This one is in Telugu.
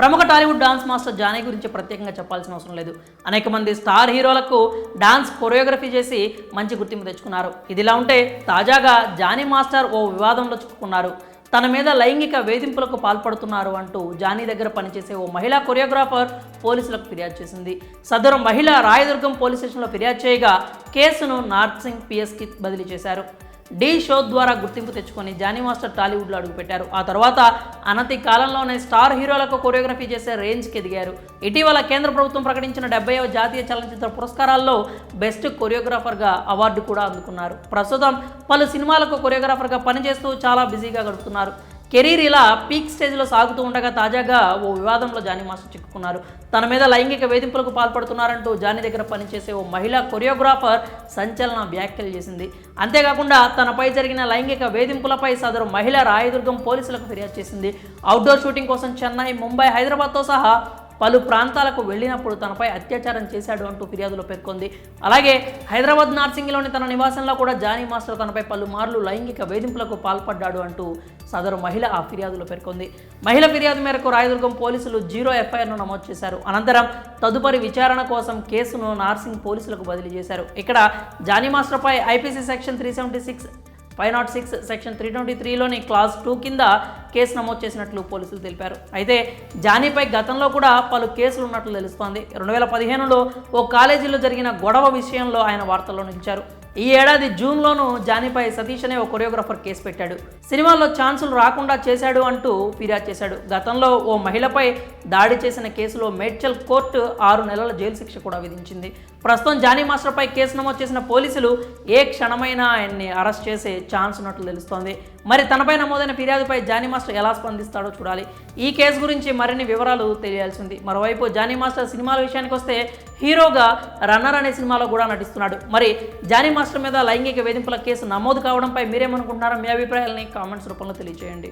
ప్రముఖ టాలీవుడ్ డాన్స్ మాస్టర్ జానీ గురించి ప్రత్యేకంగా చెప్పాల్సిన అవసరం లేదు. అనేక మంది స్టార్ హీరోలకు డాన్స్ కొరియోగ్రఫీ చేసి మంచి గుర్తింపు తెచ్చుకున్నారు. ఇదిలా ఉంటే తాజాగా జానీ మాస్టర్ ఓ వివాదంలో చిక్కుకున్నారు. తన మీద లైంగిక వేధింపులకు పాల్పడుతున్నారు అంటూ జానీ దగ్గర పనిచేసే ఓ మహిళా కొరియోగ్రాఫర్ పోలీసులకు ఫిర్యాదు చేసింది. సదరు మహిళ రాయదుర్గం పోలీస్ స్టేషన్లో ఫిర్యాదు చేయగా కేసును నార్సింగ్ పిఎస్కి బదిలీ చేశారు. డి షో ద్వారా గుర్తింపు తెచ్చుకొని జానీ మాస్టర్ టాలీవుడ్లో అడుగుపెట్టారు. ఆ తర్వాత అనతి కాలంలోనే స్టార్ హీరోలకు కొరియోగ్రఫీ చేసే రేంజ్కి ఎదిగారు. ఇటీవల కేంద్ర ప్రభుత్వం ప్రకటించిన 70వ జాతీయ చలనచిత్ర పురస్కారాల్లో బెస్ట్ కొరియోగ్రాఫర్గా అవార్డు కూడా అందుకున్నారు. ప్రస్తుతం పలు సినిమాలకు కొరియోగ్రాఫర్గా పనిచేస్తూ చాలా బిజీగా గడుపుతున్నారు. కెరీర్ ఇలా పీక్ స్టేజ్లో సాగుతూ ఉండగా తాజాగా ఓ వివాదంలో జానీ మాస్టర్ చిక్కుకున్నారు. తన మీద లైంగిక వేధింపులకు పాల్పడుతున్నారంటూ జానీ దగ్గర పనిచేసే ఓ మహిళా కొరియోగ్రాఫర్ సంచలన వ్యాఖ్యలు చేసింది. అంతేకాకుండా తనపై జరిగిన లైంగిక వేధింపులపై సదరు మహిళ రాయదుర్గం పోలీసులకు ఫిర్యాదు చేసింది. అవుట్డోర్ షూటింగ్ కోసం చెన్నై, ముంబై, హైదరాబాద్తో సహా పలు ప్రాంతాలకు వెళ్ళినప్పుడు తనపై అత్యాచారం చేశాడు అంటూ ఫిర్యాదులో పేర్కొంది. అలాగే హైదరాబాద్ నార్సింగిలోని తన నివాసంలో కూడా జానీ మాస్టర్ తనపై పలుమార్లు లైంగిక వేధింపులకు పాల్పడ్డాడు అంటూ సదరు మహిళ ఆ ఫిర్యాదులో పేర్కొంది. మహిళ ఫిర్యాదు మేరకు రాయదుర్గం పోలీసులు 0 ఎఫ్ఐఆర్ను నమోదు చేశారు. అనంతరం తదుపరి విచారణ కోసం కేసును నార్సింగ్ పోలీసులకు బదిలీ చేశారు. ఇక్కడ జానీ మాస్టర్పై ఐపీసీ సెక్షన్ 376, 506, సెక్షన్ 323లోని క్లాస్ 2 కింద కేసు నమోదు చేసినట్లు పోలీసులు తెలిపారు. అయితే జానీపై గతంలో కూడా పలు కేసులు ఉన్నట్లు తెలుస్తోంది. 2015లో ఓ కాలేజీలో జరిగిన గొడవ విషయంలో ఆయన వార్తల్లో నిలిచారు. ఈ ఏడాది జూన్లోనూ జానీపై సతీష్ అనే ఓ కొరియోగ్రాఫర్ కేసు పెట్టాడు. సినిమాల్లో ఛాన్సులు రాకుండా చేశాడు అంటూ ఫిర్యాదు చేశాడు. గతంలో ఓ మహిళపై దాడి చేసిన కేసులో మేడ్చల్ కోర్టు 6 నెలల జైలు శిక్ష కూడా విధించింది. ప్రస్తుతం జానీ మాస్టర్పై కేసు నమోదు చేసిన పోలీసులు ఏ క్షణమైనా ఆయన్ని అరెస్ట్ చేసే ఛాన్స్ ఉన్నట్లు తెలుస్తోంది. మరి తనపై నమోదైన ఫిర్యాదుపై జానీ మాస్టర్ ఎలా స్పందిస్తాడో చూడాలి. ఈ కేసు గురించి మరిన్ని వివరాలు తెలియాల్సింది. మరోవైపు జానీ మాస్టర్ సినిమాల విషయానికి వస్తే హీరోగా రన్నర్ అనే సినిమాలో కూడా నటిస్తున్నాడు. మరి జానీ మాస్టర్ మీద లైంగిక వేధింపుల కేసు నమోదు కావడంపై మీరేమనుకుంటున్నారో మీ అభిప్రాయాలని కామెంట్స్ రూపంలో తెలియజేయండి.